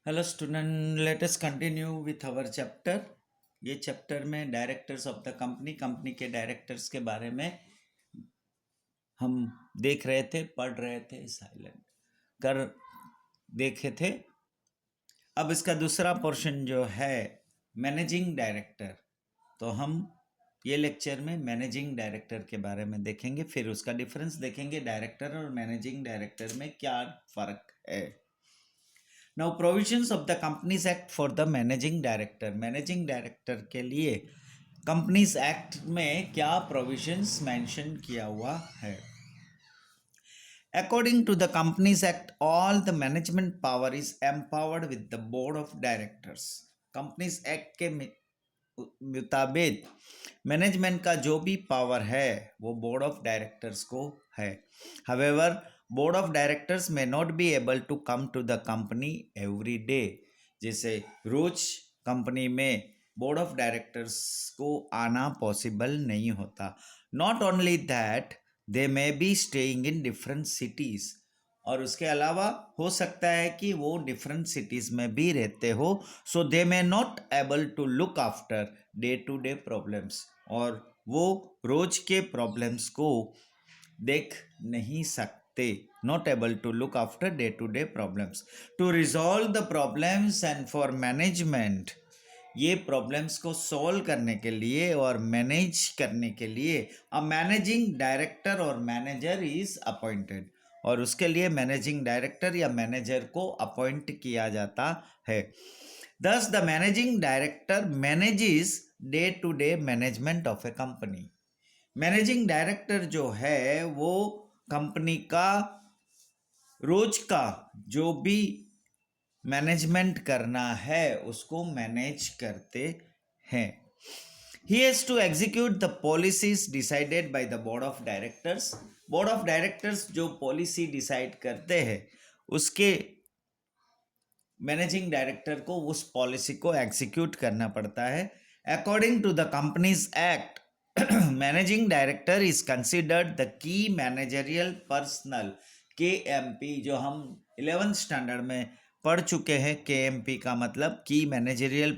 Hello student, let us continue with our chapter. ये chapter में directors of the company company के directors के बारे में हम देख रहे थे, पढ़ रहे थे, साइलेंट कर देखे थे। अब इसका दूसरा पोर्शन जो है मैनेजिंग डायरेक्टर, तो हम ये लेक्चर में मैनेजिंग डायरेक्टर के बारे में देखेंगे, फिर उसका डिफरेंस देखेंगे। डायरेक्टर और मैनेजिंग डायरेक्टर में क्या फ़र्क है। Now provisions of the companies act for the managing director के लिए कंपनीज एक्ट में क्या प्रोविजंस मेंशन किया हुआ है। According to the companies act, all the management power is empowered with the board of directors. Companies act के मुताबिक management का जो भी पावर है वो बोर्ड ऑफ डायरेक्टर्स को है। However, board of directors may not be able to come to the company every day। जैसे रोज कंपनी में बोर्ड ऑफ डायरेक्टर्स को आना पॉसिबल नहीं होता। Not only that, they may be staying in different cities, और उसके अलावा हो सकता है कि वो डिफरेंट सिटीज़ में भी रहते हो। So they may not able to look after day to day problems, और वो रोज के प्रॉब्लम्स को देख नहीं सकते। Not able to look after day to day problems, to resolve the problems and for management. ये प्रॉब्लम्स को सॉल्व करने के लिए और मैनेज करने के लिए अ मैनेजिंग डायरेक्टर और मैनेजर इज अपॉइंटेड, और उसके लिए मैनेजिंग डायरेक्टर या मैनेजर को अपॉइंट किया जाता है। Thus the managing director manages day to day management of a company. Managing director जो है वो कंपनी का रोज का जो भी मैनेजमेंट करना है उसको मैनेज करते हैं। He has to execute the policies decided by the board of directors. Board of directors जो पॉलिसी डिसाइड करते हैं उसके मैनेजिंग डायरेक्टर को उस पॉलिसी को एग्जीक्यूट करना पड़ता है। According to the companies act, managing director is considered the key managerial personnel. KMP जो हम 11th स्टैंडर्ड में पढ़ चुके हैं, KMP का मतलब की मैनेजरियल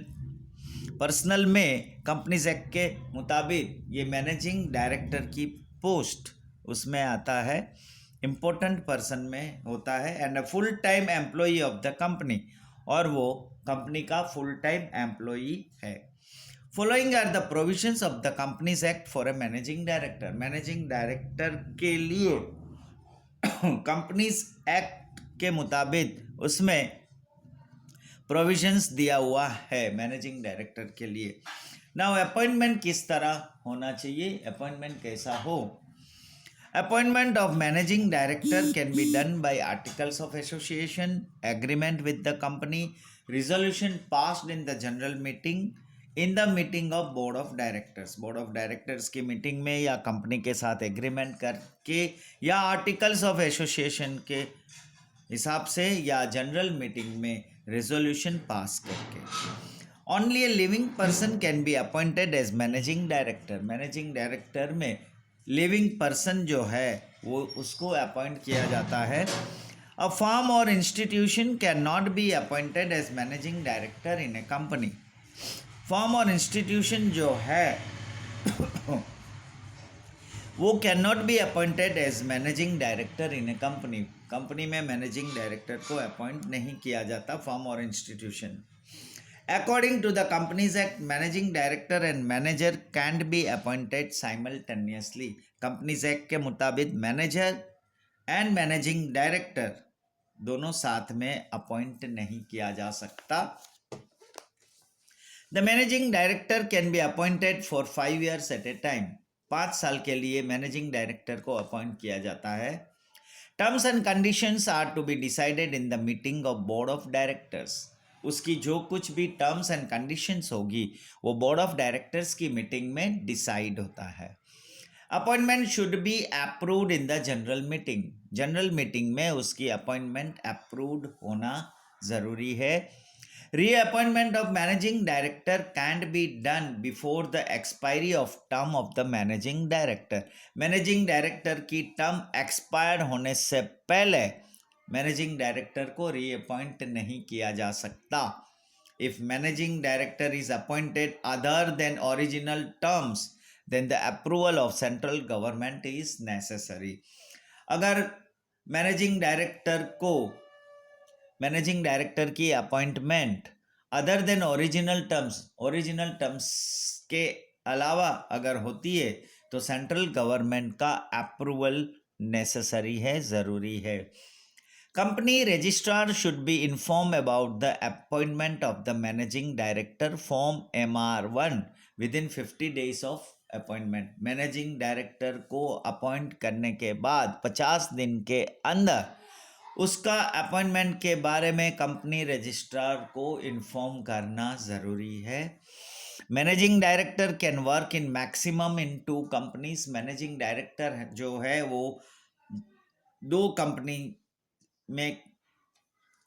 पर्सनल में कंपनीज एक्ट के मुताबिक ये मैनेजिंग डायरेक्टर की पोस्ट उसमें आता है, इम्पोर्टेंट पर्सन में होता है, and a full time employee of the company, और वो कंपनी का फुल टाइम एम्प्लॉई है। Following are the provisions of the companies act for a managing director. Managing director के लिए कंपनीज एक्ट के मुताबिक उसमें प्रोविजंस दिया हुआ है मैनेजिंग डायरेक्टर के लिए। नाउ अपॉइंटमेंट किस तरह होना चाहिए, अपॉइंटमेंट कैसा हो। Appointment of managing director can be done by articles of association, agreement with the company, resolution passed in the general meeting, in the meeting of board of directors। board of directors की meeting में या company के साथ agreement करके या articles of association के हिसाब से या जनरल मीटिंग में रेजोल्यूशन पास करके। Only a living person can be appointed as managing director. Managing director में लिविंग पर्सन जो है वो उसको अपॉइंट किया जाता है। अ फर्म और institution can not be appointed as managing director in a company. Firm और इंस्टीट्यूशन जो है वो can not be appointed as managing director in a company. Company में मैनेजिंग डायरेक्टर को अपॉइंट नहीं किया जाता, फर्म और institution. According to the Companies Act, managing director and manager can't be appointed simultaneously। Companies Act के मुताबिक manager and managing director दोनों साथ में अपॉइंट नहीं किया जा सकता। The managing director can be appointed for 5 years at a time. 5 साल के लिए मैनेजिंग डायरेक्टर को अपॉइंट किया जाता है। Terms and conditions are to be decided in the meeting of board of directors. उसकी जो कुछ भी टर्म्स एंड कंडीशंस होगी वो बोर्ड ऑफ डायरेक्टर्स की मीटिंग में डिसाइड होता है। Appointment should be approved in the general meeting. General meeting में उसकी अपॉइंटमेंट अप्रूव्ड होना ज़रूरी है। Reappointment of managing director can't be done before the expiry of term of the managing director. Managing director की term expired होने से पहले managing director को रीअपॉइंट नहीं किया जा सकता। If managing director is appointed other than original terms then the approval of central government is necessary. अगर मैनेजिंग डायरेक्टर की appointment other than original terms के अलावा अगर होती है तो सेंट्रल गवर्नमेंट का अप्रूवल नेसेसरी है, ज़रूरी है। Company registrar should be inform about the appointment of the managing director form MR1 within 50 days of appointment. Managing director को अपॉइंट करने के बाद 50 दिन के अंदर उसका अपॉइंटमेंट के बारे में कंपनी रजिस्ट्रार को इन्फॉर्म करना ज़रूरी है। Managing director can work in maximum in 2 companies. Managing director जो है वो 2 कंपनी में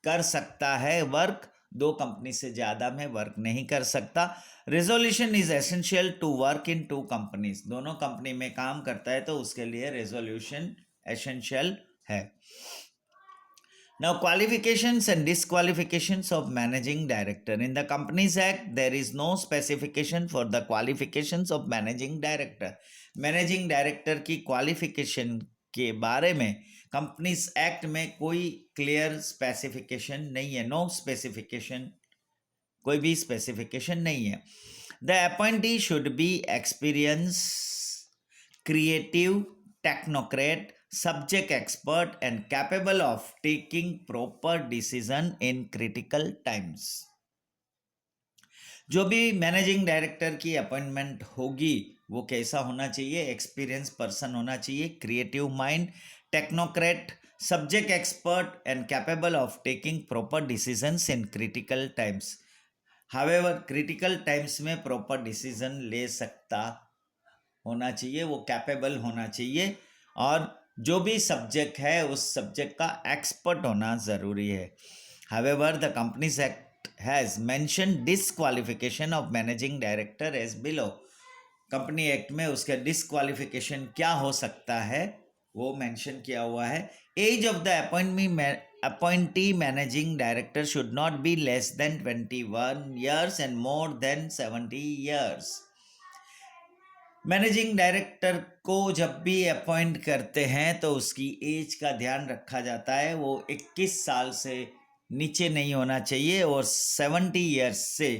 कर सकता है वर्क, 2 कंपनी से ज़्यादा में वर्क नहीं कर सकता। Resolution is essential to work in 2 companies. दोनों कंपनी में काम करता है तो उसके लिए रेजोल्यूशन एसेंशियल है। Now, qualifications and disqualifications of managing director. In the Companies Act, there is no specification for the qualifications of managing director. Managing director की qualification के बारे में Companies Act में कोई clear specification नहीं है, no specification, कोई भी specification नहीं है। The appointee should be experienced, creative, technocrat, subject expert and capable of taking proper decision in critical times। जो भी मैनेजिंग डायरेक्टर की अपॉइंटमेंट होगी वो कैसा होना चाहिए? एक्सपीरियंस पर्सन होना चाहिए, creative mind, technocrat, subject expert and capable of taking proper decisions in critical times. However critical times में प्रॉपर डिसीजन ले सकता होना चाहिए, वो कैपेबल होना चाहिए और जो भी सब्जेक्ट है उस सब्जेक्ट का एक्सपर्ट होना ज़रूरी है। However the companies act has mention disqualification of managing director as below. Company act में उसका डिसक्वालिफिकेशन क्या हो सकता है वो मेंशन किया हुआ है। Age of the appointee managing director should not be less than 21 years and more than 70 years। Managing director को जब भी अपॉइंट करते हैं तो उसकी एज का ध्यान रखा जाता है, वो 21 साल से नीचे नहीं होना चाहिए और 70 years से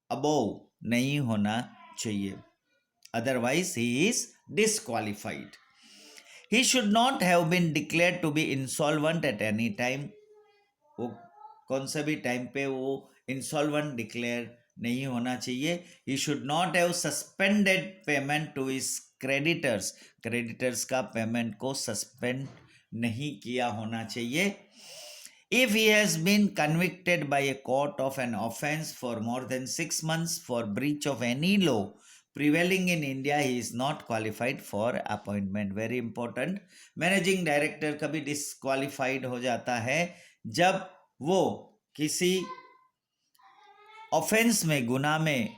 अबोव नहीं होना चाहिए, otherwise he is disqualified. He should not have been declared to be insolvent at any time. वो कौन सा भी टाइम पे वो इंसॉल्वेंट डिक्लेयर नहीं होना चाहिए। He should not have suspended payment to his creditors का पेमेंट को सस्पेंड नहीं किया होना चाहिए। If he has been convicted by a court of an offence for more than 6 months for breach of any law prevailing in India, he is not qualified for appointment. Very important. Managing director कभी disqualified हो जाता है जब वो किसी offence में, गुनाह में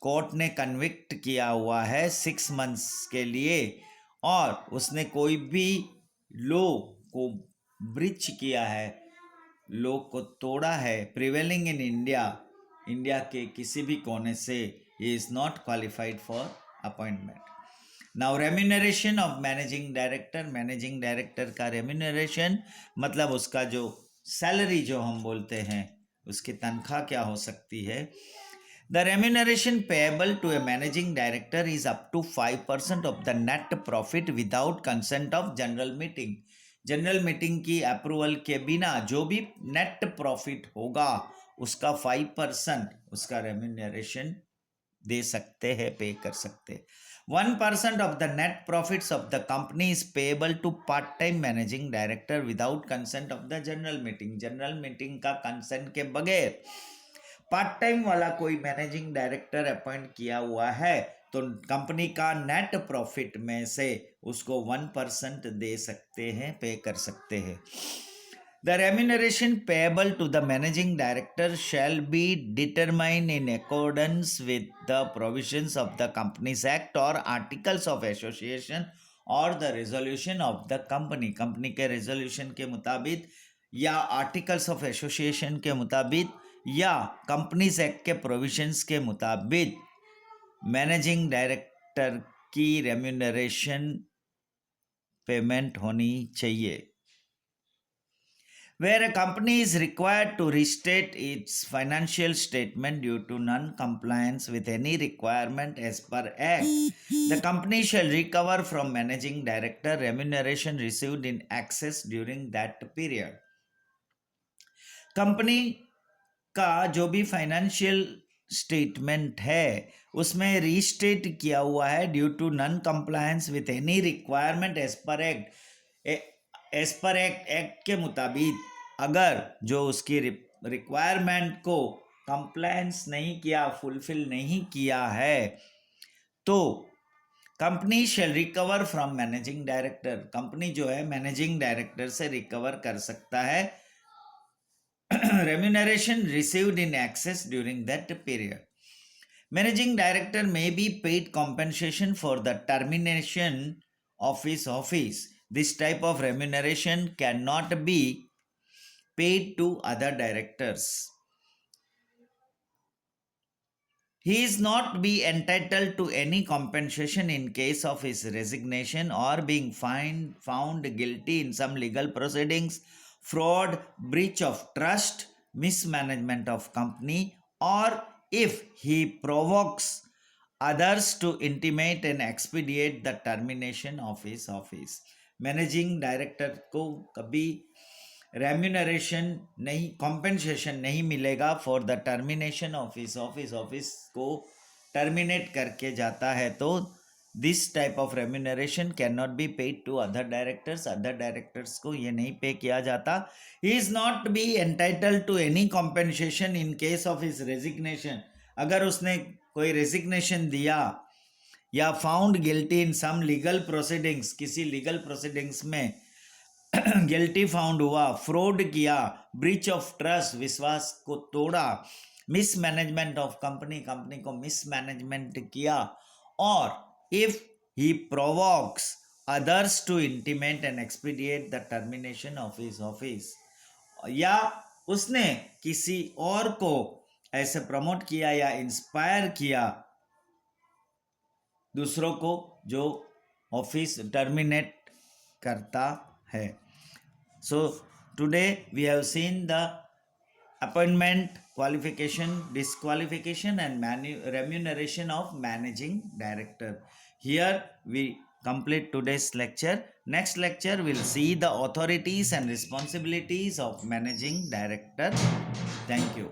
कोर्ट ने कन्विक्ट किया हुआ है 6 months के लिए और उसने कोई भी लॉ को ब्रीच किया है, लॉ को तोड़ा है, प्रिवेलिंग इन इंडिया के किसी भी कोने से, ही is not qualified for appointment. Now remuneration of managing director का रेम्यूनरेशन मतलब उसका जो सैलरी जो हम बोलते हैं उसकी तनख्वाह क्या हो सकती है। The remuneration payable to a managing director is up to 5% of the net profit without consent of general meeting. General meeting की अप्रूवल के बिना जो भी नेट प्रॉफिट होगा उसका 5% उसका रेम्यूनरेशन दे सकते हैं, पे कर सकते हैं। 1% of the net profits of the company is payable to part-time managing director without consent of the general meeting। General meeting का कंसेंट के बगैर पार्ट टाइम वाला कोई मैनेजिंग डायरेक्टर अपॉइंट किया हुआ है तो कंपनी का नेट प्रॉफिट में से उसको 1% दे सकते हैं, पे कर सकते हैं। The remuneration payable to the managing director shall be determined in accordance with the provisions of the Companies Act or Articles of Association और the resolution of the company, company के रेजोल्यूशन के मुताबिक या आर्टिकल्स ऑफ एसोसिएशन के मुताबिक या companies act के provisions के मुताबिक मैनेजिंग डायरेक्टर की रेम्यूनरेशन पेमेंट होनी चाहिए. Where a company is required to restate its financial statement due to non-compliance with any requirement as per Act, the company shall recover from managing director remuneration received in excess during that period. Company का जो भी financial statement है उसमें restate किया हुआ है due to non compliance with any requirement as per act के मुताबिक अगर जो उसकी रिक्वायरमेंट को कंप्लायंस नहीं किया, फुलफिल नहीं किया है, तो company shall recover from managing director, company जो है मैनेजिंग डायरेक्टर से रिकवर कर सकता है remuneration received in excess during that period. Managing director may be paid compensation for the termination of his office. This type of remuneration cannot be paid to other directors. He is not be entitled to any compensation in case of his resignation or being found guilty in some legal proceedings, fraud, breach of trust, mismanagement of company, or if he provokes others to intimate and expedite the termination of his office. Managing director को कभी remuneration नहीं, compensation नहीं मिलेगा for the termination of his office, office को terminate करके जाता है तो this type of remuneration can not be paid to other directors, other directors को ये नहीं पे किया जाता. He is not be entitled to any compensation in case of his resignation, अगर उसने कोई रेजिग्नेशन दिया या found guilty in some legal proceedings, किसी लीगल प्रोसीडिंग्स में गिल्टी फाउंड हुआ, फ्रॉड किया, ब्रीच ऑफ ट्रस्ट, विश्वास को तोड़ा, मिसमैनेजमेंट ऑफ कंपनी, कंपनी को मिसमैनेजमेंट किया, और if he provokes others to intimate and expedite the termination of his office, या उसने किसी और को ऐसे प्रमोट किया या इंस्पायर किया दूसरों को जो ऑफिस टर्मिनेट करता है. So today we have seen the appointment, qualification, disqualification and remuneration of managing director. Here we complete today's lecture. Next lecture we'll see the authorities and responsibilities of managing director. Thank you.